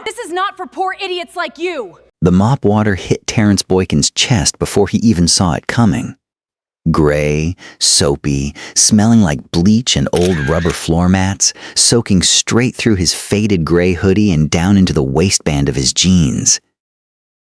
This is not for poor idiots like you! The mop water hit Terrence Boykin's chest before he even saw it coming. Gray, soapy, smelling like bleach and old rubber floor mats, soaking straight through his faded gray hoodie and down into the waistband of his jeans.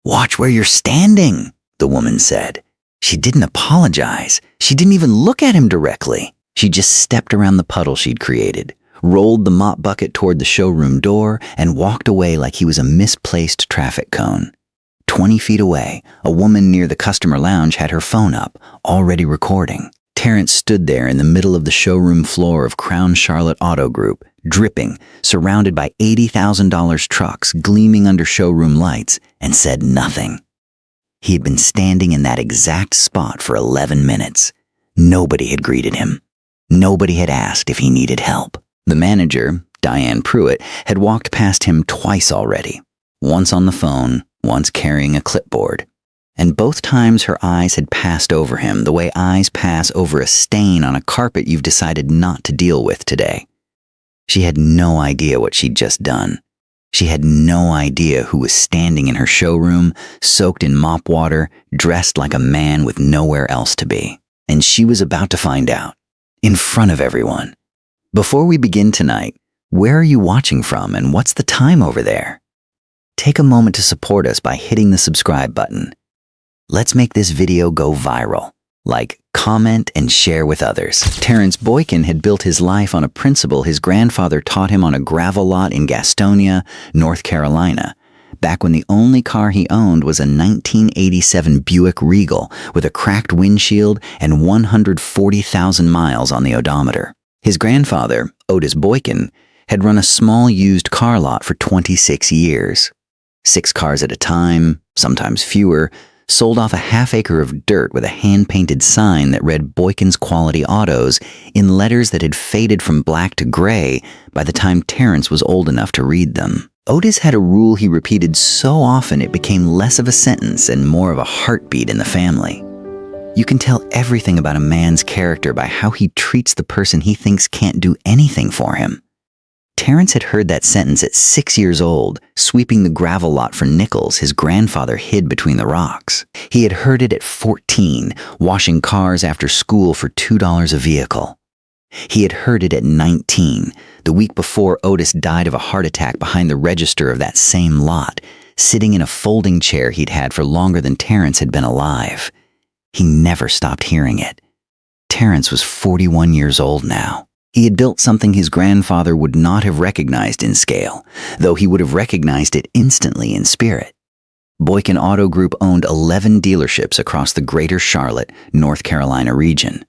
"Watch where you're standing," the woman said. She didn't apologize. She didn't even look at him directly. She just stepped around the puddle she'd created, rolled the mop bucket toward the showroom door, and walked away like he was a misplaced traffic cone. 20 feet away, a woman near the customer lounge had her phone up, already recording. Terrence stood there in the middle of the showroom floor of Crown Charlotte Auto Group, dripping, surrounded by $80,000 trucks gleaming under showroom lights, and said nothing. He had been standing in that exact spot for 11 minutes. Nobody had greeted him. Nobody had asked if he needed help. The manager, Diane Pruitt, had walked past him twice already, once on the phone, once carrying a clipboard. And both times her eyes had passed over him the way eyes pass over a stain on a carpet you've decided not to deal with today. She had no idea what she'd just done. She had no idea who was standing in her showroom, soaked in mop water, dressed like a man with nowhere else to be. And she was about to find out, in front of everyone. Before we begin tonight, where are you watching from and what's the time over there? Take a moment to support us by hitting the subscribe button. Let's make this video go viral. Like, comment, and share with others. Terrence Boykin had built his life on a principle his grandfather taught him on a gravel lot in Gastonia, North Carolina, back when the only car he owned was a 1987 Buick Regal with a cracked windshield and 140,000 miles on the odometer. His grandfather, Otis Boykin, had run a small used car lot for 26 years. 6 cars at a time, sometimes fewer, sold off a half-acre of dirt with a hand-painted sign that read Boykin's Quality Autos in letters that had faded from black to gray by the time Terrence was old enough to read them. Otis had a rule he repeated so often it became less of a sentence and more of a heartbeat in the family. You can tell everything about a man's character by how he treats the person he thinks can't do anything for him. Terrence had heard that sentence at 6 years old, sweeping the gravel lot for nickels his grandfather hid between the rocks. He had heard it at 14, washing cars after school for $2 a vehicle. He had heard it at 19, the week before Otis died of a heart attack behind the register of that same lot, sitting in a folding chair he'd had for longer than Terrence had been alive. He never stopped hearing it. Terrence was 41 years old now. He had built something his grandfather would not have recognized in scale, though he would have recognized it instantly in spirit. Boykin Auto Group owned 11 dealerships across the greater Charlotte, North Carolina region.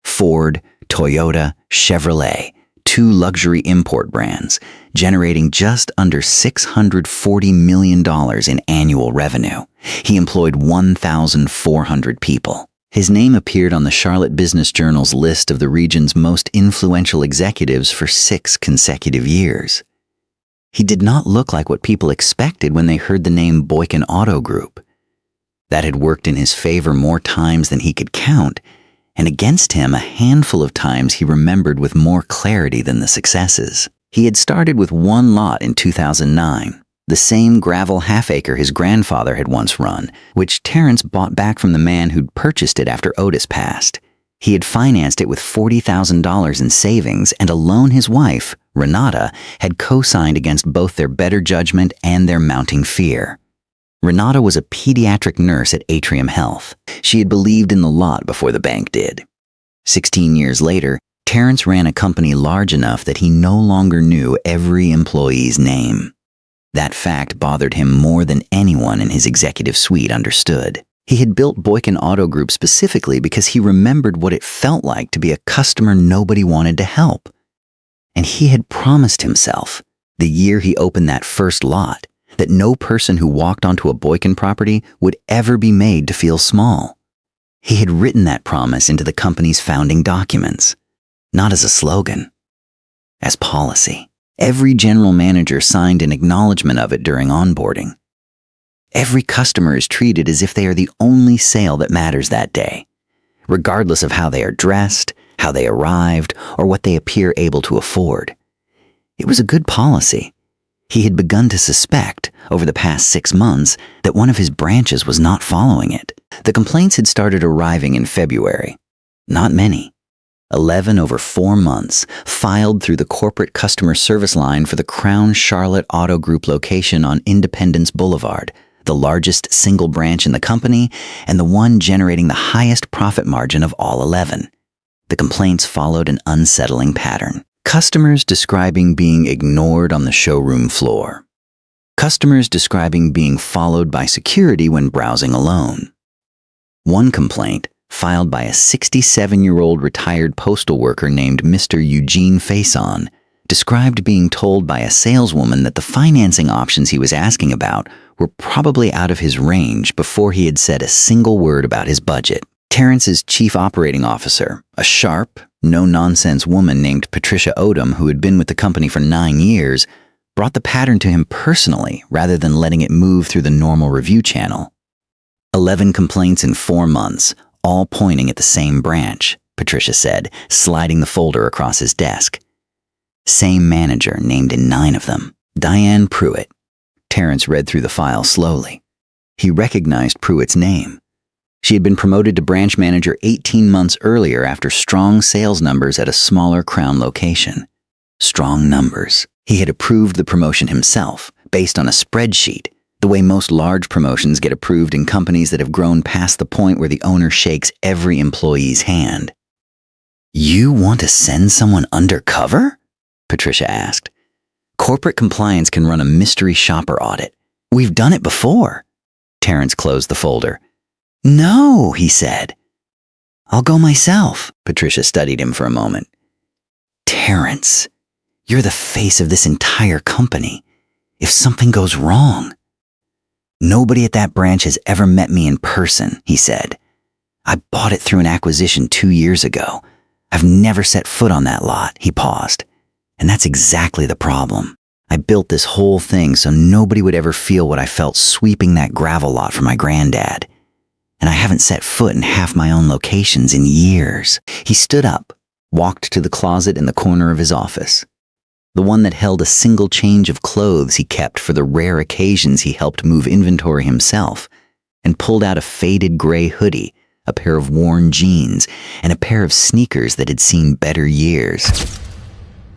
Ford, Toyota, Chevrolet, 2 luxury import brands, generating just under $640 million in annual revenue. He employed 1,400 people. His name appeared on the Charlotte Business Journal's list of the region's most influential executives for 6 consecutive years. He did not look like what people expected when they heard the name Boykin Auto Group. That had worked in his favor more times than he could count, and against him a handful of times he remembered with more clarity than the successes. He had started with 1 lot in 2009. The same gravel half-acre his grandfather had once run, which Terrence bought back from the man who'd purchased it after Otis passed. He had financed it with $40,000 in savings and a loan his wife, Renata, had co-signed against both their better judgment and their mounting fear. Renata was a pediatric nurse at Atrium Health. She had believed in the lot before the bank did. 16 years later, Terrence ran a company large enough that he no longer knew every employee's name. That fact bothered him more than anyone in his executive suite understood. He had built Boykin Auto Group specifically because he remembered what it felt like to be a customer nobody wanted to help. And he had promised himself, the year he opened that first lot, that no person who walked onto a Boykin property would ever be made to feel small. He had written that promise into the company's founding documents, not as a slogan, as policy. Every general manager signed an acknowledgement of it during onboarding. Every customer is treated as if they are the only sale that matters that day, regardless of how they are dressed, how they arrived, or what they appear able to afford. It was a good policy. He had begun to suspect, over the past 6 months, that one of his branches was not following it. The complaints had started arriving in February. Not many. 11 over 4 months, filed through the corporate customer service line for the Crown Charlotte Auto Group location on Independence Boulevard, the largest single branch in the company and the one generating the highest profit margin of all 11. The complaints followed an unsettling pattern. Customers describing being ignored on the showroom floor. Customers describing being followed by security when browsing alone. One complaint, filed by a 67-year-old retired postal worker named Mr. Eugene Faison, described being told by a saleswoman that the financing options he was asking about were probably out of his range before he had said a single word about his budget. Terrence's chief operating officer, a sharp, no-nonsense woman named Patricia Odom who had been with the company for 9 years, brought the pattern to him personally rather than letting it move through the normal review channel. 11 complaints in 4 months, all pointing at the same branch, Patricia said, sliding the folder across his desk. Same manager named in 9 of them, Diane Pruitt. Terrence read through the file slowly. He recognized Pruitt's name. She had been promoted to branch manager 18 months earlier after strong sales numbers at a smaller Crown location. Strong numbers. He had approved the promotion himself, based on a spreadsheet, the way most large promotions get approved in companies that have grown past the point where the owner shakes every employee's hand. "You want to send someone undercover?" Patricia asked. "Corporate compliance can run a mystery shopper audit. We've done it before." Terrence closed the folder. "No," he said. "I'll go myself." Patricia studied him for a moment. "Terrence, you're the face of this entire company. If something goes wrong..." "Nobody at that branch has ever met me in person," he said. "I bought it through an acquisition 2 years ago. I've never set foot on that lot." He paused. "And that's exactly the problem. I built this whole thing so nobody would ever feel what I felt sweeping that gravel lot for my granddad. And I haven't set foot in half my own locations in years." He stood up, walked to the closet in the corner of his office, the one that held a single change of clothes he kept for the rare occasions he helped move inventory himself, and pulled out a faded gray hoodie, a pair of worn jeans, and a pair of sneakers that had seen better years.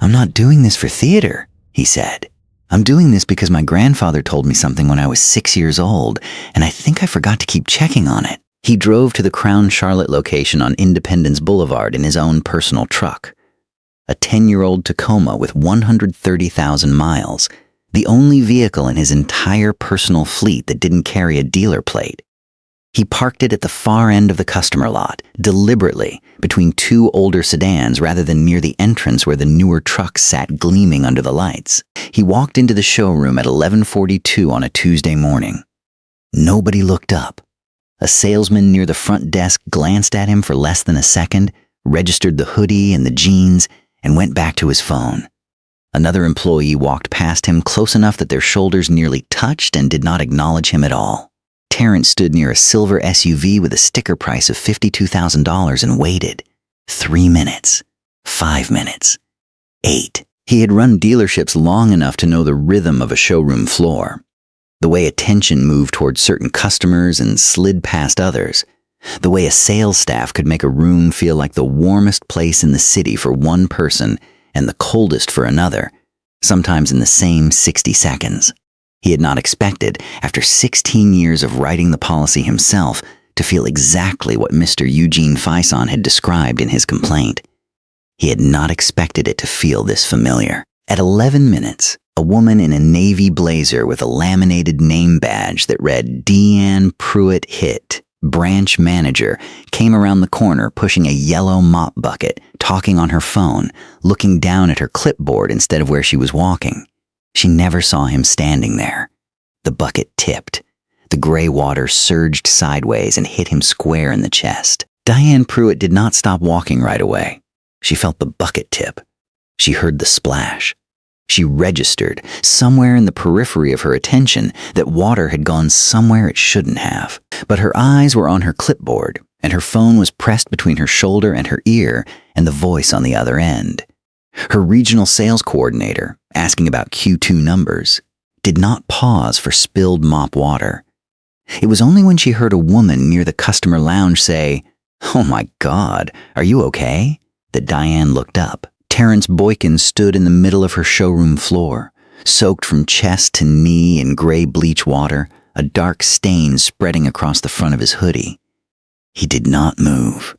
"I'm not doing this for theater," he said. "I'm doing this because my grandfather told me something when I was 6 years old, and I think I forgot to keep checking on it." He drove to the Crown Charlotte location on Independence Boulevard in his own personal truck. A 10-year-old Tacoma with 130,000 miles, the only vehicle in his entire personal fleet that didn't carry a dealer plate. He parked it at the far end of the customer lot, deliberately, between 2 older sedans rather than near the entrance where the newer trucks sat gleaming under the lights. He walked into the showroom at 11:42 on a Tuesday morning. Nobody looked up. A salesman near the front desk glanced at him for less than a second, registered the hoodie and the jeans, and went back to his phone. Another employee walked past him close enough that their shoulders nearly touched and did not acknowledge him at all. Terrence stood near a silver SUV with a sticker price of $52,000 and waited. 3 minutes. 5 minutes. 8. He had run dealerships long enough to know the rhythm of a showroom floor. The way attention moved toward certain customers and slid past others. The way a sales staff could make a room feel like the warmest place in the city for one person and the coldest for another, sometimes in the same 60 seconds. He had not expected, after 16 years of writing the policy himself, to feel exactly what Mr. Eugene Faison had described in his complaint. He had not expected it to feel this familiar. At 11 minutes, a woman in a navy blazer with a laminated name badge that read Diane Pruitt Hit, branch manager, came around the corner pushing a yellow mop bucket, talking on her phone, looking down at her clipboard instead of where she was walking. She never saw him standing there. The bucket tipped. The gray water surged sideways and hit him square in the chest. Diane Pruitt did not stop walking right away. She felt the bucket tip. She heard the splash. She registered, somewhere in the periphery of her attention, that water had gone somewhere it shouldn't have. But her eyes were on her clipboard, and her phone was pressed between her shoulder and her ear, and the voice on the other end. Her regional sales coordinator, asking about Q2 numbers, did not pause for spilled mop water. It was only when she heard a woman near the customer lounge say, "Oh my God, are you okay?" that Diane looked up. Terrence Boykin stood in the middle of her showroom floor, soaked from chest to knee in gray bleach water, a dark stain spreading across the front of his hoodie. He did not move.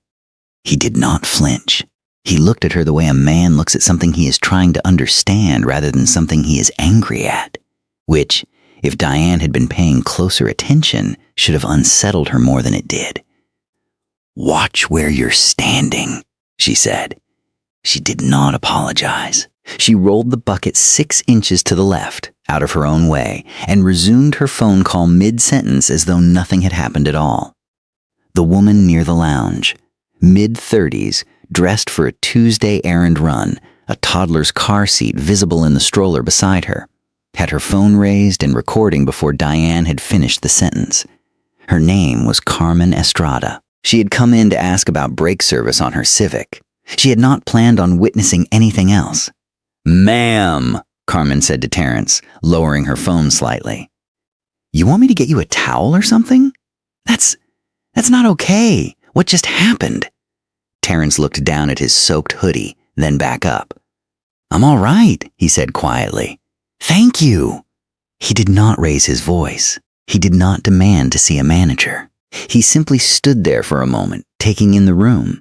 He did not flinch. He looked at her the way a man looks at something he is trying to understand rather than something he is angry at, which, if Diane had been paying closer attention, should have unsettled her more than it did. "Watch where you're standing," she said. She did not apologize. She rolled the bucket 6 inches to the left, out of her own way, and resumed her phone call mid-sentence as though nothing had happened at all. The woman near the lounge, mid-30s, dressed for a Tuesday errand run, a toddler's car seat visible in the stroller beside her, had her phone raised and recording before Diane had finished the sentence. Her name was Carmen Estrada. She had come in to ask about brake service on her Civic. She had not planned on witnessing anything else. "Ma'am," Carmen said to Terrence, lowering her phone slightly. "You want me to get you a towel or something? That's not okay. What just happened?" Terrence looked down at his soaked hoodie, then back up. "I'm all right," he said quietly. "Thank you." He did not raise his voice. He did not demand to see a manager. He simply stood there for a moment, taking in the room.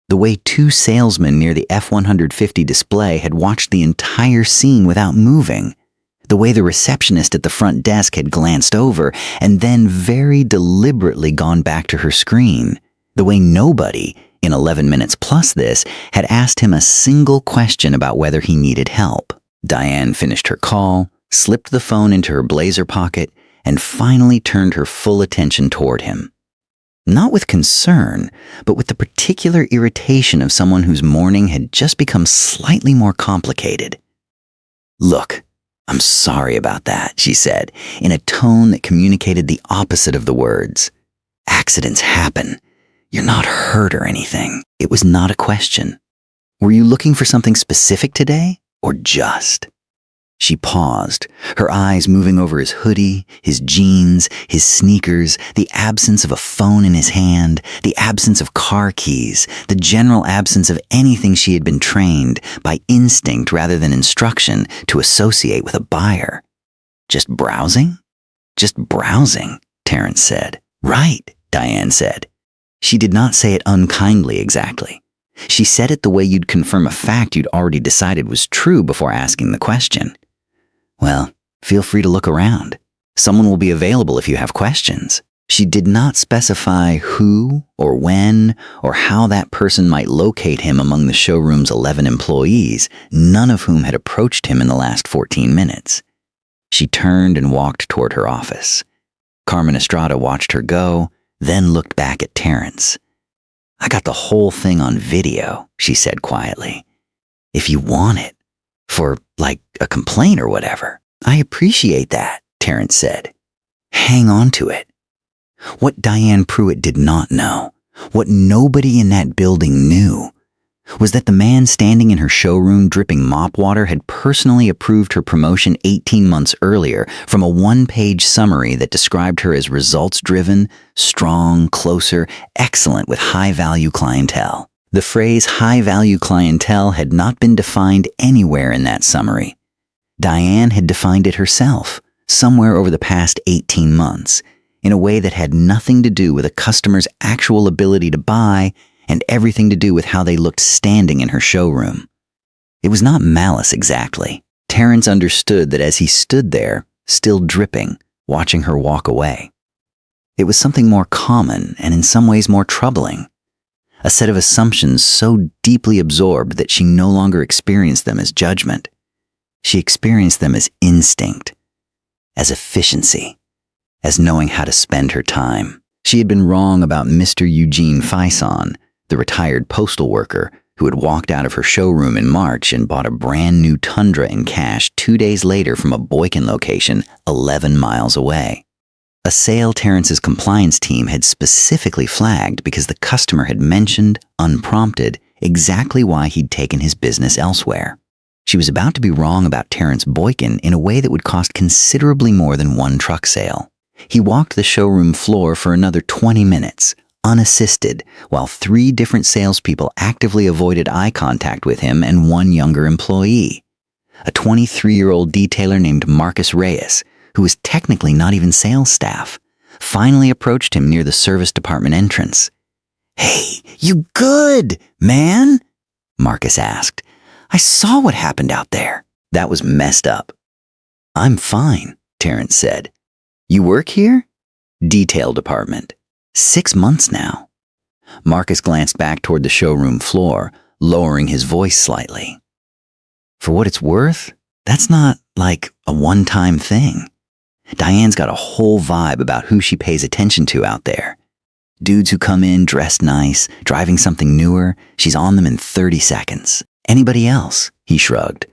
The way 2 salesmen near the F-150 display had watched the entire scene without moving. The way the receptionist at the front desk had glanced over and then very deliberately gone back to her screen. The way nobody, in 11 minutes plus this, had asked him a single question about whether he needed help. Diane finished her call, slipped the phone into her blazer pocket, and finally turned her full attention toward him. Not with concern, but with the particular irritation of someone whose morning had just become slightly more complicated. "Look, I'm sorry about that," she said, in a tone that communicated the opposite of the words. "Accidents happen. You're not hurt or anything." It was not a question. "Were you looking for something specific today, or just?" She paused, her eyes moving over his hoodie, his jeans, his sneakers, the absence of a phone in his hand, the absence of car keys, the general absence of anything she had been trained, by instinct rather than instruction, to associate with a buyer. "Just browsing?" "Just browsing," Terrence said. "Right," Diane said. She did not say it unkindly exactly. She said it the way you'd confirm a fact you'd already decided was true before asking the question. "Well, feel free to look around. Someone will be available if you have questions." She did not specify who or when or how that person might locate him among the showroom's 11 employees, none of whom had approached him in the last 14 minutes. She turned and walked toward her office. Carmen Estrada watched her go, then looked back at Terrence. "I got the whole thing on video," she said quietly. "If you want it. For, like, a complaint or whatever." "I appreciate that," Terrence said. "Hang on to it." What Diane Pruitt did not know, what nobody in that building knew, was that the man standing in her showroom dripping mop water had personally approved her promotion 18 months earlier from a 1-page summary that described her as results-driven, strong, closer, excellent with high-value clientele. The phrase high-value clientele had not been defined anywhere in that summary. Diane had defined it herself, somewhere over the past 18 months, in a way that had nothing to do with a customer's actual ability to buy and everything to do with how they looked standing in her showroom. It was not malice exactly. Terrence understood that as he stood there, still dripping, watching her walk away. It was something more common and in some ways more troubling. A set of assumptions so deeply absorbed that she no longer experienced them as judgment. She experienced them as instinct, as efficiency, as knowing how to spend her time. She had been wrong about Mr. Eugene Faison, the retired postal worker who had walked out of her showroom in March and bought a brand new Tundra in cash 2 days later from a Boykin location 11 miles away. A sale Terrence's compliance team had specifically flagged because the customer had mentioned, unprompted, exactly why he'd taken his business elsewhere. She was about to be wrong about Terrence Boykin in a way that would cost considerably more than one truck sale. He walked the showroom floor for another 20 minutes, unassisted, while 3 different salespeople actively avoided eye contact with him and one younger employee. A 23-year-old detailer named Marcus Reyes, who was technically not even sales staff, finally approached him near the service department entrance. "Hey, you good, man?" Marcus asked. "I saw what happened out there. That was messed up." "I'm fine," Terrence said. "You work here?" "Detail department. 6 months now." Marcus glanced back toward the showroom floor, lowering his voice slightly. "For what it's worth, that's not like a one-time thing. Diane's got a whole vibe about who she pays attention to out there. Dudes who come in dressed nice, driving something newer, she's on them in 30 seconds. Anybody else?" He shrugged.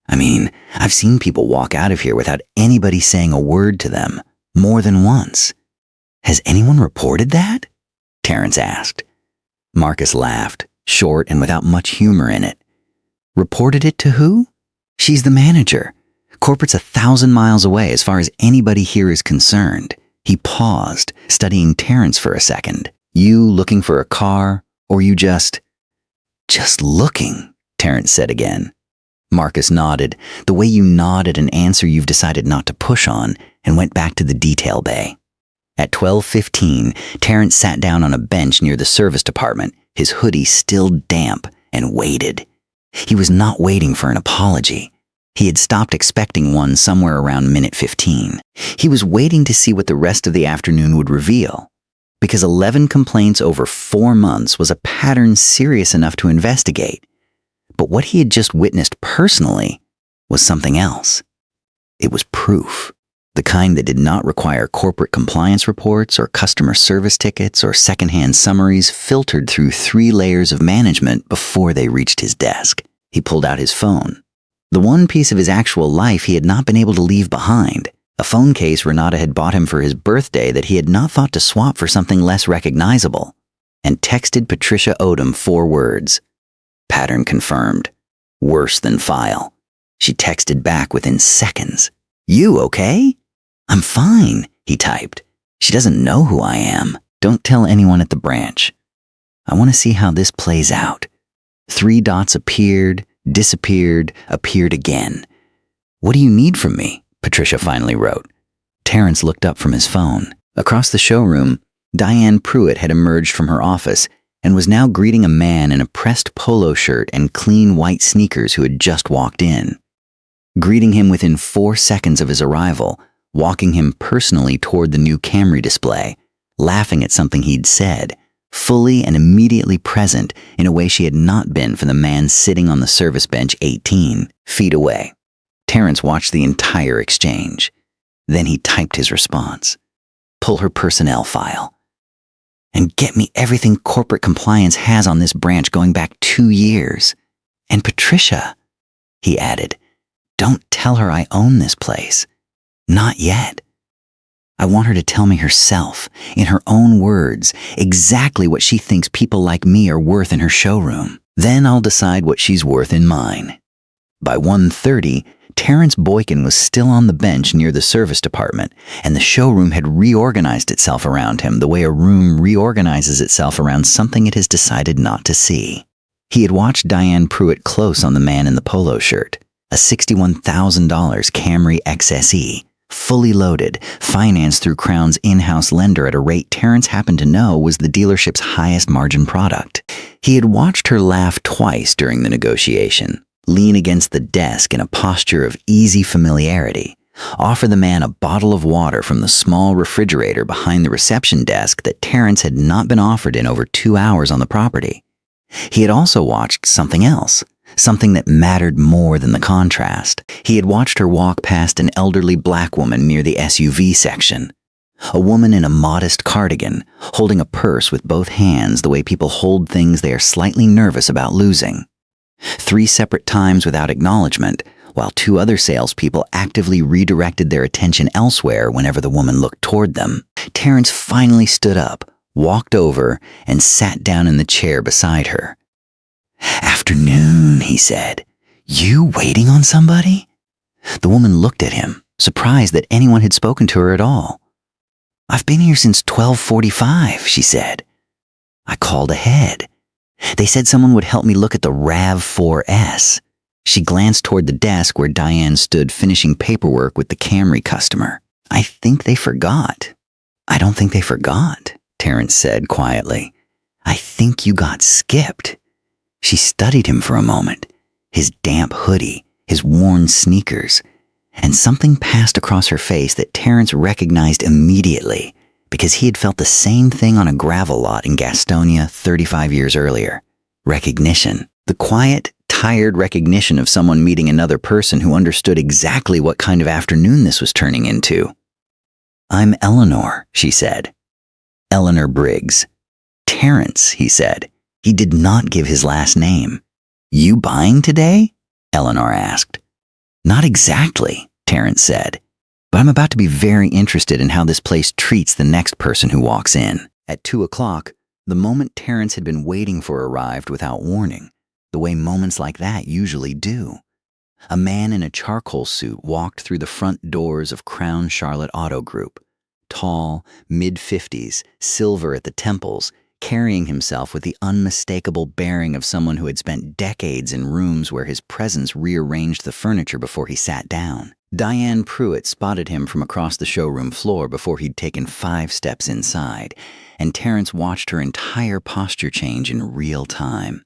"I mean, I've seen people walk out of here without anybody saying a word to them, more than once." "Has anyone reported that?" Terrence asked. Marcus laughed, short and without much humor in it. "Reported it to who? She's the manager. Corporate's 1,000 miles away as far as anybody here is concerned." He paused, studying Terrence for a second. "You looking for a car, or you just looking?" Terrence said again. Marcus nodded, the way you nod at an answer you've decided not to push on, and went back to the detail bay. At 12:15, Terrence sat down on a bench near the service department, his hoodie still damp, and waited. He was not waiting for an apology. He had stopped expecting one somewhere around minute 15. He was waiting to see what the rest of the afternoon would reveal. Because 11 complaints over 4 months was a pattern serious enough to investigate. But what he had just witnessed personally was something else. It was proof. The kind that did not require corporate compliance reports or customer service tickets or secondhand summaries filtered through 3 layers of management before they reached his desk. He pulled out his phone. The one piece of his actual life he had not been able to leave behind. A phone case Renata had bought him for his birthday that he had not thought to swap for something less recognizable. And texted Patricia Odom 4 words. Pattern confirmed. Worse than file. She texted back within seconds. "You okay?" "I'm fine," he typed. "She doesn't know who I am. Don't tell anyone at the branch. I want to see how this plays out." 3 dots appeared, disappeared, appeared again. "What do you need from me?" Patricia finally wrote. Terrence looked up from his phone. Across the showroom, Diane Pruitt had emerged from her office and was now greeting a man in a pressed polo shirt and clean white sneakers who had just walked in. Greeting him within 4 seconds of his arrival, walking him personally toward the new Camry display, laughing at something he'd said, fully and immediately present in a way she had not been for the man sitting on the service bench 18 feet away. Terrence watched the entire exchange. Then he typed his response. "Pull her personnel file. And get me everything corporate compliance has on this branch going back 2 years. And Patricia," he added, "don't tell her I own this place. Not yet. I want her to tell me herself, in her own words, exactly what she thinks people like me are worth in her showroom. Then I'll decide what she's worth in mine." By 1:30, Terrence Boykin was still on the bench near the service department, and the showroom had reorganized itself around him the way a room reorganizes itself around something it has decided not to see. He had watched Diane Pruitt close on the man in the polo shirt, a $61,000 Camry XSE, fully loaded, financed through Crown's in-house lender at a rate Terrence happened to know was the dealership's highest margin product. He had watched her laugh twice during the negotiation, lean against the desk in a posture of easy familiarity, offer the man a bottle of water from the small refrigerator behind the reception desk that Terrence had not been offered in over 2 hours on the property. He had also watched something else, something that mattered more than the contrast. He had watched her walk past an elderly black woman near the SUV section. A woman in a modest cardigan, holding a purse with both hands the way people hold things they are slightly nervous about losing. 3 separate times without acknowledgement, while 2 other salespeople actively redirected their attention elsewhere whenever the woman looked toward them. Terrence finally stood up, walked over, and sat down in the chair beside her. "Afternoon," he said. "You waiting on somebody?" The woman looked at him, surprised that anyone had spoken to her at all. "I've been here since 12:45, she said. "I called ahead. They said someone would help me look at the RAV4S. She glanced toward the desk where Diane stood finishing paperwork with the Camry customer. "I think they forgot." "I don't think they forgot," Terrence said quietly. "I think you got skipped." She studied him for a moment, his damp hoodie, his worn sneakers, and something passed across her face that Terrence recognized immediately because he had felt the same thing on a gravel lot in Gastonia 35 years earlier. Recognition. The quiet, tired recognition of someone meeting another person who understood exactly what kind of afternoon this was turning into. "I'm Eleanor," she said. "Eleanor Briggs." "Terrence," he said. He did not give his last name. "You buying today?" Eleanor asked. "Not exactly," Terrence said. "But I'm about to be very interested in how this place treats the next person who walks in." At 2 o'clock, the moment Terrence had been waiting for arrived without warning, the way moments like that usually do. A man in a charcoal suit walked through the front doors of Crown Charlotte Auto Group. Tall, mid-50s, silver at the temples, carrying himself with the unmistakable bearing of someone who had spent decades in rooms where his presence rearranged the furniture before he sat down. Diane Pruitt spotted him from across the showroom floor before he'd taken 5 steps inside, and Terrence watched her entire posture change in real time.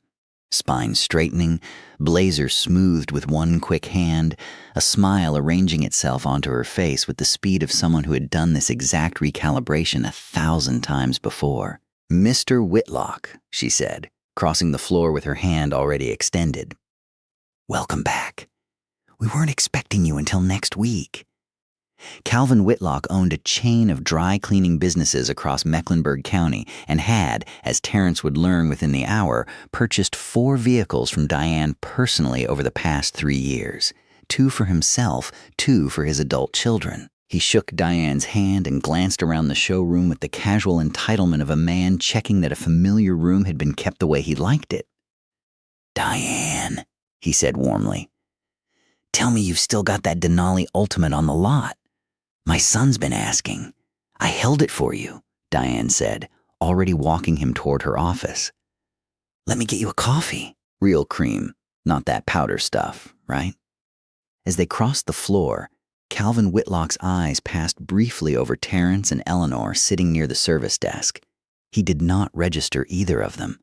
Spine straightening, blazer smoothed with one quick hand, a smile arranging itself onto her face with the speed of someone who had done this exact recalibration 1,000 times before. "Mr. Whitlock," she said, crossing the floor with her hand already extended. "Welcome back. We weren't expecting you until next week." Calvin Whitlock owned a chain of dry cleaning businesses across Mecklenburg County and had, as Terrence would learn within the hour, purchased 4 vehicles from Diane personally over the past 3 years. 2 for himself, 2 for his adult children. He shook Diane's hand and glanced around the showroom with the casual entitlement of a man checking that a familiar room had been kept the way he liked it. "Diane," he said warmly, "tell me you've still got that Denali Ultimate on the lot. My son's been asking." "I held it for you," Diane said, already walking him toward her office. "Let me get you a coffee. Real cream, not that powder stuff, right?" As they crossed the floor, Calvin Whitlock's eyes passed briefly over Terrence and Eleanor sitting near the service desk. He did not register either of them.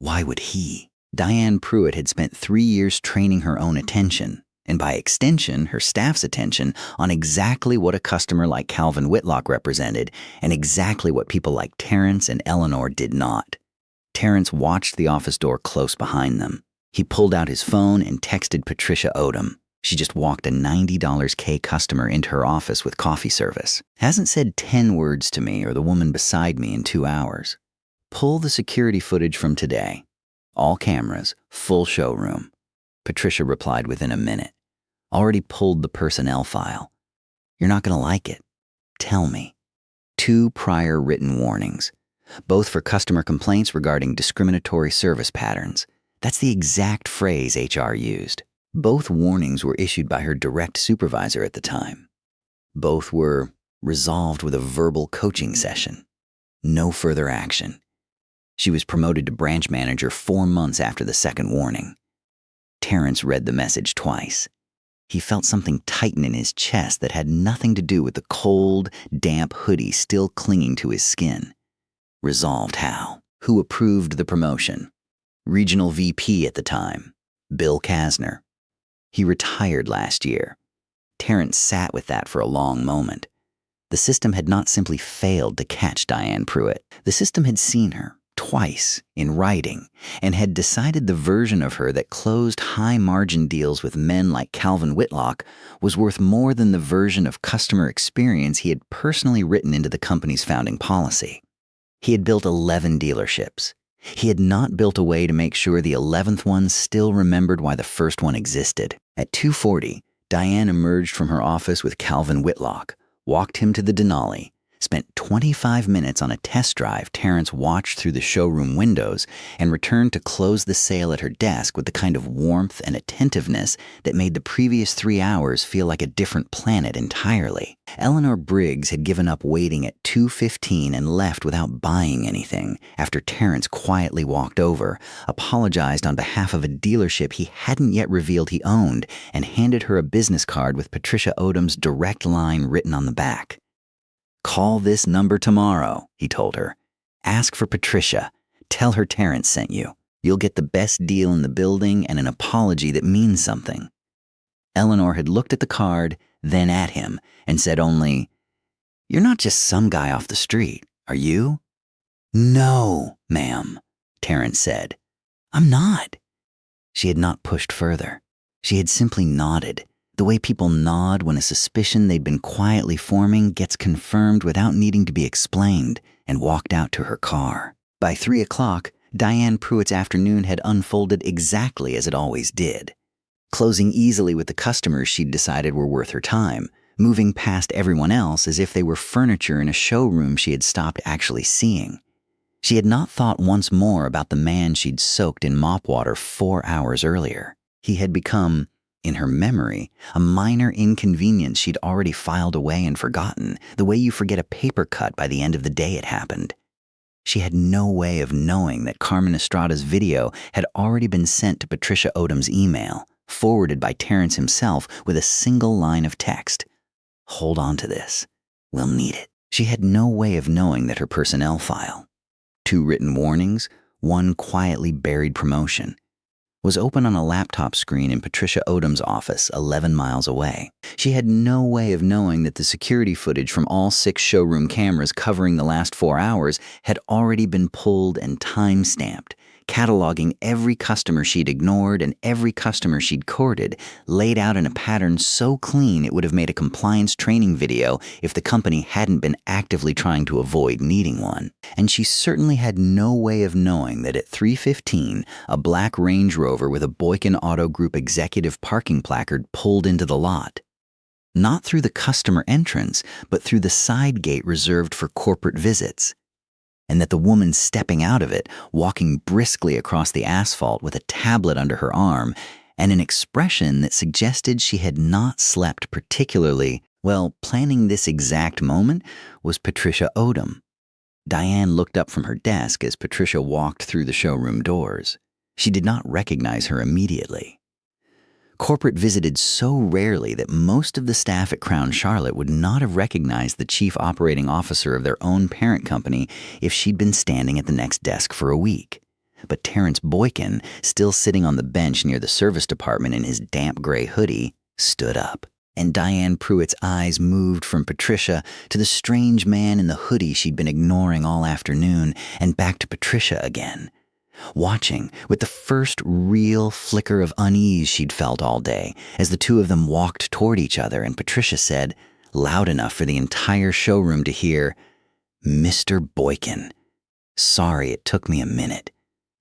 Why would he? Diane Pruitt had spent 3 years training her own attention, and by extension, her staff's attention, on exactly what a customer like Calvin Whitlock represented and exactly what people like Terrence and Eleanor did not. Terrence watched the office door close behind them. He pulled out his phone and texted Patricia Odom. She just walked a $90 K customer into her office with coffee service. "Hasn't said 10 words to me or the woman beside me in 2 hours. Pull the security footage from today. All cameras, full showroom." Patricia replied within a minute. "Already pulled the personnel file. You're not going to like it. Tell me." 2 prior written warnings, both for customer complaints regarding discriminatory service patterns. That's the exact phrase HR used. Both warnings were issued by her direct supervisor at the time. Both were resolved with a verbal coaching session. No further action. She was promoted to branch manager 4 months after the second warning. Terrence read the message twice. He felt something tighten in his chest that had nothing to do with the cold, damp hoodie still clinging to his skin. Resolved how? Who approved the promotion? Regional VP at the time, Bill Kasner. He retired last year. Terrence sat with that for a long moment. The system had not simply failed to catch Diane Pruitt. The system had seen her, twice, in writing, and had decided the version of her that closed high-margin deals with men like Calvin Whitlock was worth more than the version of customer experience he had personally written into the company's founding policy. He had built 11 dealerships. He had not built a way to make sure the 11th one still remembered why the first one existed. At 2:40, Diane emerged from her office with Calvin Whitlock, walked him to the Denali, spent 25 minutes on a test drive Terrence watched through the showroom windows, and returned to close the sale at her desk with the kind of warmth and attentiveness that made the previous 3 hours feel like a different planet entirely. Eleanor Briggs had given up waiting at 2:15 and left without buying anything after Terrence quietly walked over, apologized on behalf of a dealership he hadn't yet revealed he owned, and handed her a business card with Patricia Odom's direct line written on the back. "Call this number tomorrow," he told her. "Ask for Patricia. Tell her Terrence sent you. You'll get the best deal in the building and an apology that means something." Eleanor had looked at the card, then at him, and said only, "You're not just some guy off the street, are you?" "No, ma'am," Terrence said. "I'm not." She had not pushed further. She had simply nodded, the way people nod when a suspicion they'd been quietly forming gets confirmed without needing to be explained, and walked out to her car. By 3 o'clock, Diane Pruitt's afternoon had unfolded exactly as it always did. Closing easily with the customers she'd decided were worth her time, moving past everyone else as if they were furniture in a showroom she had stopped actually seeing. She had not thought once more about the man she'd soaked in mop water 4 hours earlier. He had become, in her memory, a minor inconvenience she'd already filed away and forgotten, the way you forget a paper cut by the end of the day it happened. She had no way of knowing that Carmen Estrada's video had already been sent to Patricia Odom's email, forwarded by Terrence himself with a single line of text. "Hold on to this. We'll need it." She had no way of knowing that her personnel file, 2 written warnings, 1 quietly buried promotion, was open on a laptop screen in Patricia Odom's office 11 miles away. She had no way of knowing that the security footage from all 6 showroom cameras covering the last 4 hours had already been pulled and time-stamped, cataloging every customer she'd ignored and every customer she'd courted, laid out in a pattern so clean it would have made a compliance training video if the company hadn't been actively trying to avoid needing one. And she certainly had no way of knowing that at 3:15, a black Range Rover with a Boykin Auto Group executive parking placard pulled into the lot. Not through the customer entrance, but through the side gate reserved for corporate visits. And that the woman stepping out of it, walking briskly across the asphalt with a tablet under her arm, and an expression that suggested she had not slept particularly well planning this exact moment, was Patricia Odom. Diane looked up from her desk as Patricia walked through the showroom doors. She did not recognize her immediately. Corporate visited so rarely that most of the staff at Crown Charlotte would not have recognized the chief operating officer of their own parent company if she'd been standing at the next desk for a week. But Terrence Boykin, still sitting on the bench near the service department in his damp gray hoodie, stood up. And Diane Pruitt's eyes moved from Patricia to the strange man in the hoodie she'd been ignoring all afternoon, and back to Patricia again. Watching with the first real flicker of unease she'd felt all day as the two of them walked toward each other, and Patricia said, loud enough for the entire showroom to hear, "Mr. Boykin. Sorry it took me a minute.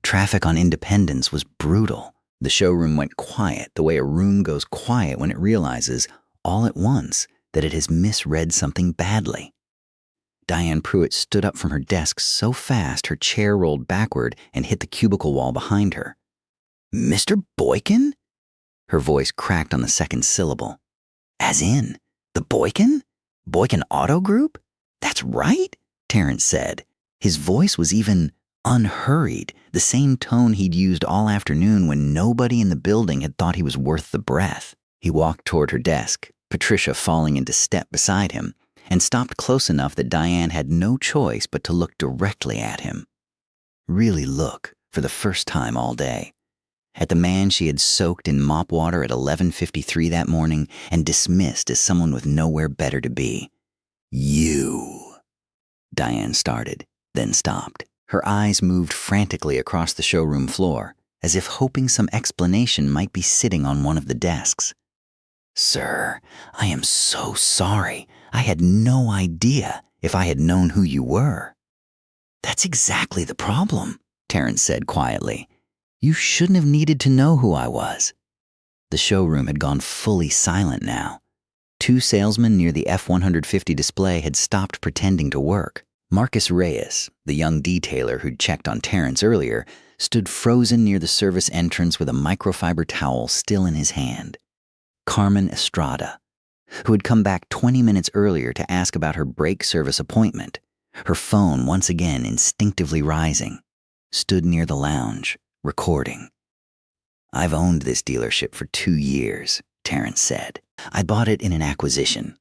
Traffic on Independence was brutal." The showroom went quiet the way a room goes quiet when it realizes, all at once, that it has misread something badly. Diane Pruitt stood up from her desk so fast her chair rolled backward and hit the cubicle wall behind her. "Mr. Boykin?" Her voice cracked on the second syllable. "As in, the Boykin? Boykin Auto Group? That's right," Terrence said. His voice was even unhurried, the same tone he'd used all afternoon when nobody in the building had thought he was worth the breath. He walked toward her desk, Patricia falling into step beside him, and stopped close enough that Diane had no choice but to look directly at him. Really look, for the first time all day, at the man she had soaked in mop water at 11:53 that morning and dismissed as someone with nowhere better to be. "You," Diane started, then stopped. Her eyes moved frantically across the showroom floor, as if hoping some explanation might be sitting on one of the desks. "Sir, I am so sorry. I had no idea if I had known who you were." "That's exactly the problem," Terrence said quietly. "You shouldn't have needed to know who I was." The showroom had gone fully silent now. Two salesmen near the F-150 display had stopped pretending to work. Marcus Reyes, the young detailer who'd checked on Terrence earlier, stood frozen near the service entrance with a microfiber towel still in his hand. Carmen Estrada, who had come back 20 minutes earlier to ask about her brake service appointment, her phone once again instinctively rising, stood near the lounge, recording. "I've owned this dealership for 2 years," Terrence said. "I bought it in an acquisition.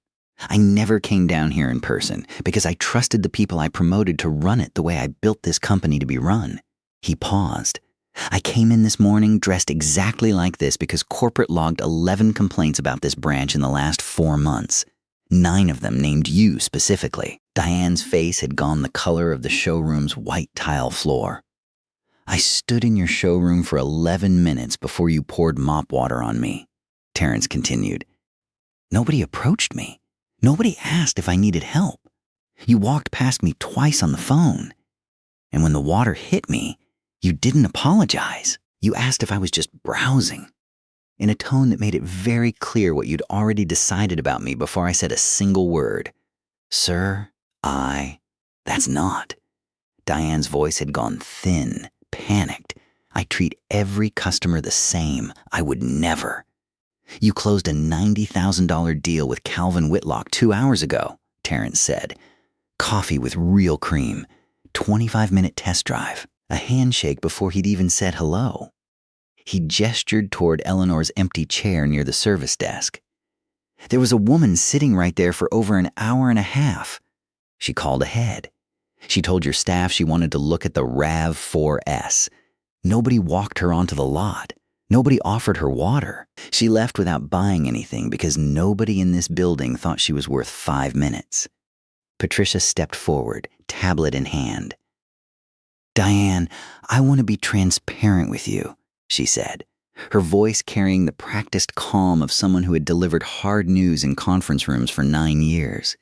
I never came down here in person because I trusted the people I promoted to run it the way I built this company to be run." He paused. "I came in this morning dressed exactly like this because corporate logged 11 complaints about this branch in the last 4 months. 9 of them named you specifically." Diane's face had gone the color of the showroom's white tile floor. "I stood in your showroom for 11 minutes before you poured mop water on me," Terrence continued. "Nobody approached me. Nobody asked if I needed help. You walked past me twice on the phone. And when the water hit me, you didn't apologize. You asked if I was just browsing, in a tone that made it very clear what you'd already decided about me before I said a single word. Sir, that's not." Diane's voice had gone thin, panicked. "I treat every customer the same. I would never. You closed a $90,000 deal with Calvin Whitlock 2 hours ago," Terrence said. "Coffee with real cream, 25-minute test drive, a handshake before he'd even said hello." He gestured toward Eleanor's empty chair near the service desk. "There was a woman sitting right there for over an hour and a half. She called ahead. She told your staff she wanted to look at the RAV4S. Nobody walked her onto the lot. Nobody offered her water. She left without buying anything because nobody in this building thought she was worth 5 minutes." Patricia stepped forward, tablet in hand. "Diane, I want to be transparent with you," she said, her voice carrying the practiced calm of someone who had delivered hard news in conference rooms for 9 years.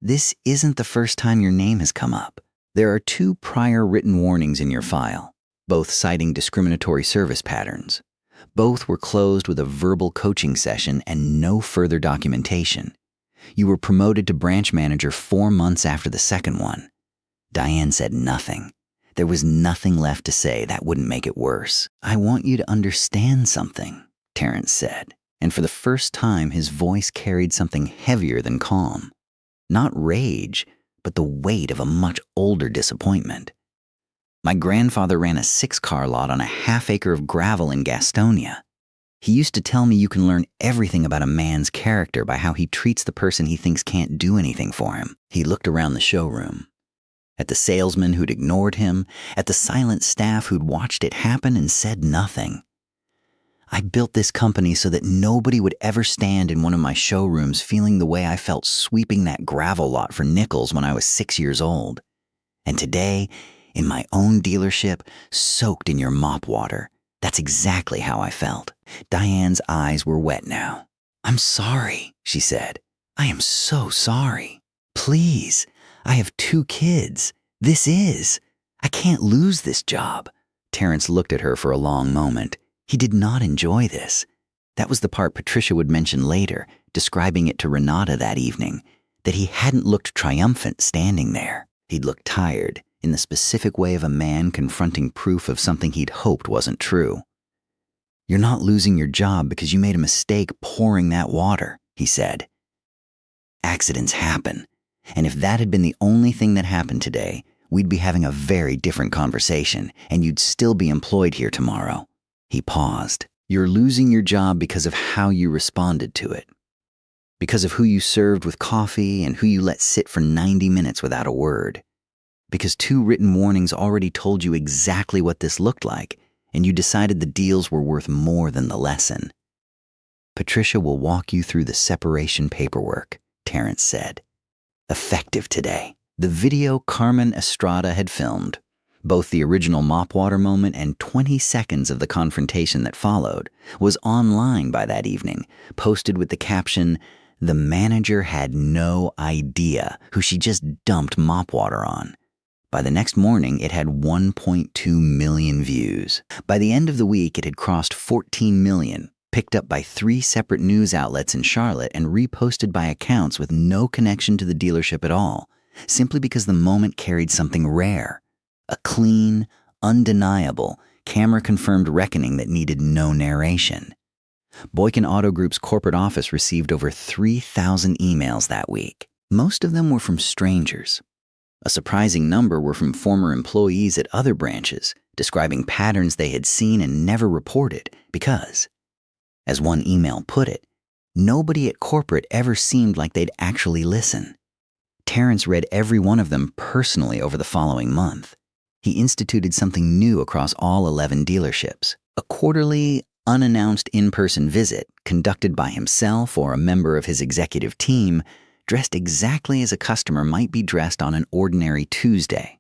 "This isn't the first time your name has come up. There are 2 prior written warnings in your file, both citing discriminatory service patterns. Both were closed with a verbal coaching session and no further documentation. You were promoted to branch manager 4 months after the second one." Diane said nothing. There was nothing left to say that wouldn't make it worse. "I want you to understand something," Terrence said, and for the first time his voice carried something heavier than calm. Not rage, but the weight of a much older disappointment. "My grandfather ran a 6-car lot on a half-acre of gravel in Gastonia. He used to tell me you can learn everything about a man's character by how he treats the person he thinks can't do anything for him." He looked around the showroom. At the salesman who'd ignored him, at the silent staff who'd watched it happen and said nothing. "I built this company so that nobody would ever stand in one of my showrooms feeling the way I felt sweeping that gravel lot for nickels when I was 6 years old. And today, in my own dealership, soaked in your mop water, that's exactly how I felt." Diane's eyes were wet now. "I'm sorry," she said. "I am so sorry. Please, I have 2 kids. I can't lose this job." Terrence looked at her for a long moment. He did not enjoy this. That was the part Patricia would mention later, describing it to Renata that evening, that he hadn't looked triumphant standing there. He'd looked tired, in the specific way of a man confronting proof of something he'd hoped wasn't true. "You're not losing your job because you made a mistake pouring that water," he said. "Accidents happen, and if that had been the only thing that happened today, we'd be having a very different conversation, and you'd still be employed here tomorrow." He paused. "You're losing your job because of how you responded to it. Because of who you served with coffee and who you let sit for 90 minutes without a word. Because 2 written warnings already told you exactly what this looked like, and you decided the deals were worth more than the lesson." "Patricia will walk you through the separation paperwork," Terrence said. "Effective today." The video Carmen Estrada had filmed, both the original mop water moment and 20 seconds of the confrontation that followed, was online by that evening, posted with the caption, "The manager had no idea who she just dumped mop water on." By the next morning, it had 1.2 million views. By the end of the week, it had crossed 14 million, picked up by 3 separate news outlets in Charlotte and reposted by accounts with no connection to the dealership at all, simply because the moment carried something rare. A clean, undeniable, camera-confirmed reckoning that needed no narration. Boykin Auto Group's corporate office received over 3,000 emails that week. Most of them were from strangers. A surprising number were from former employees at other branches, describing patterns they had seen and never reported because, as one email put it, nobody at corporate ever seemed like they'd actually listen. Terrence read every one of them personally over the following month. He instituted something new across all 11 dealerships, a quarterly, unannounced in-person visit conducted by himself or a member of his executive team, dressed exactly as a customer might be dressed on an ordinary Tuesday.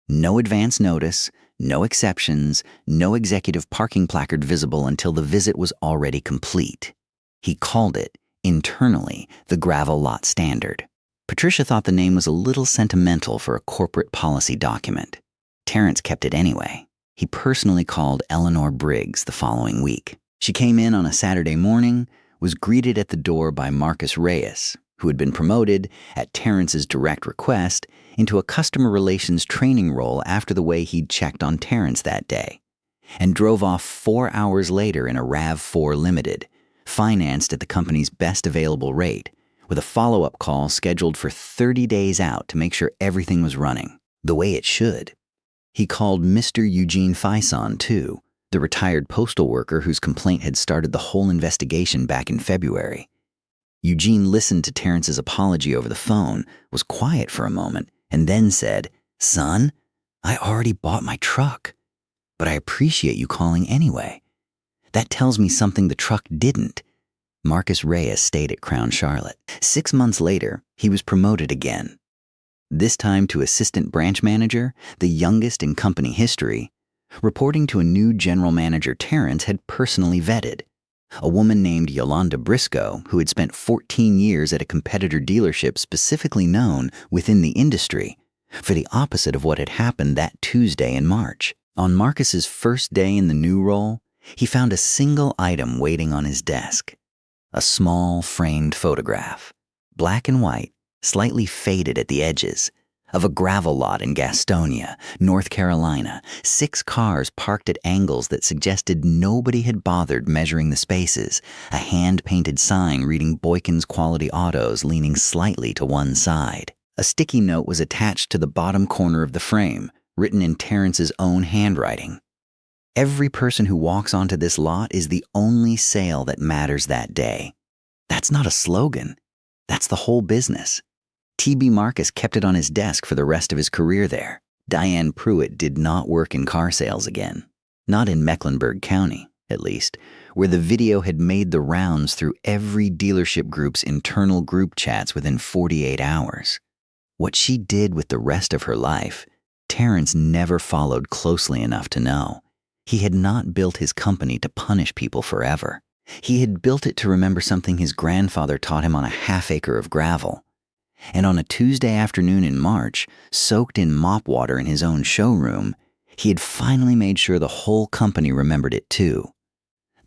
No advance notice, no exceptions, no executive parking placard visible until the visit was already complete. He called it, internally, the Gravel Lot Standard. Patricia thought the name was a little sentimental for a corporate policy document. Terrence kept it anyway. He personally called Eleanor Briggs the following week. She came in on a Saturday morning, was greeted at the door by Marcus Reyes, who had been promoted, at Terrence's direct request, into a customer relations training role after the way he'd checked on Terrence that day, and drove off 4 hours later in a RAV4 Limited, financed at the company's best available rate, with a follow-up call scheduled for 30 days out to make sure everything was running the way it should. He called Mr. Eugene Faison, too, the retired postal worker whose complaint had started the whole investigation back in February. Eugene listened to Terrence's apology over the phone, was quiet for a moment, and then said, "Son, I already bought my truck, but I appreciate you calling anyway. That tells me something the truck didn't." Marcus Reyes stayed at Crown Charlotte. 6 months later, he was promoted again. This time to assistant branch manager, the youngest in company history, reporting to a new general manager Terrence had personally vetted, a woman named Yolanda Briscoe who had spent 14 years at a competitor dealership specifically known within the industry for the opposite of what had happened that Tuesday in March. On Marcus's first day in the new role, he found a single item waiting on his desk, a small framed photograph, black and white, slightly faded at the edges, of a gravel lot in Gastonia, North Carolina, 6 cars parked at angles that suggested nobody had bothered measuring the spaces, a hand-painted sign reading Boykin's Quality Autos leaning slightly to one side. A sticky note was attached to the bottom corner of the frame, written in Terrence's own handwriting. "Every person who walks onto this lot is the only sale that matters that day." That's not a slogan. That's the whole business. T.B. Marcus kept it on his desk for the rest of his career there. Diane Pruitt did not work in car sales again. Not in Mecklenburg County, at least, where the video had made the rounds through every dealership group's internal group chats within 48 hours. What she did with the rest of her life, Terrence never followed closely enough to know. He had not built his company to punish people forever. He had built it to remember something his grandfather taught him on a half-acre of gravel. And on a Tuesday afternoon in March, soaked in mop water in his own showroom, he had finally made sure the whole company remembered it too.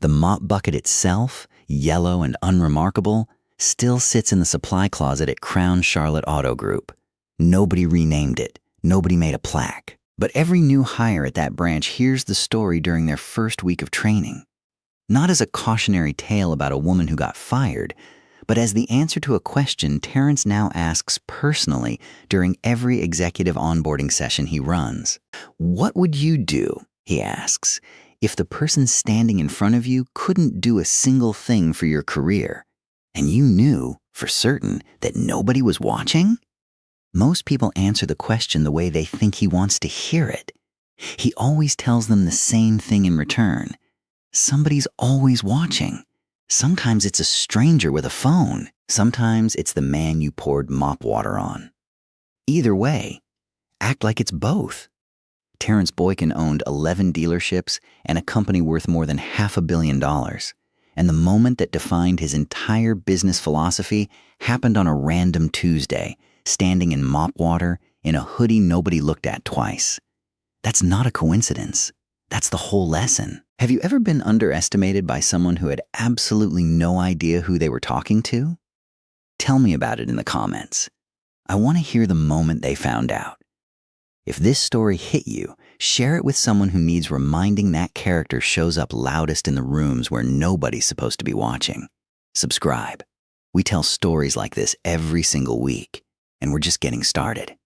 The mop bucket itself, yellow and unremarkable, still sits in the supply closet at Crown Charlotte Auto Group. Nobody renamed it. Nobody made a plaque. But every new hire at that branch hears the story during their first week of training. Not as a cautionary tale about a woman who got fired, but as the answer to a question Terrence now asks personally during every executive onboarding session he runs. "What would you do," he asks, "if the person standing in front of you couldn't do a single thing for your career, and you knew, for certain, that nobody was watching?" Most people answer the question the way they think he wants to hear it. He always tells them the same thing in return. Somebody's always watching. Sometimes it's a stranger with a phone. Sometimes it's the man you poured mop water on. Either way, act like it's both. Terrence Boykin owned 11 dealerships and a company worth more than $500 million. And the moment that defined his entire business philosophy happened on a random Tuesday, standing in mop water in a hoodie nobody looked at twice. That's not a coincidence. That's the whole lesson. Have you ever been underestimated by someone who had absolutely no idea who they were talking to? Tell me about it in the comments. I want to hear the moment they found out. If this story hit you, share it with someone who needs reminding that character shows up loudest in the rooms where nobody's supposed to be watching. Subscribe. We tell stories like this every single week, and we're just getting started.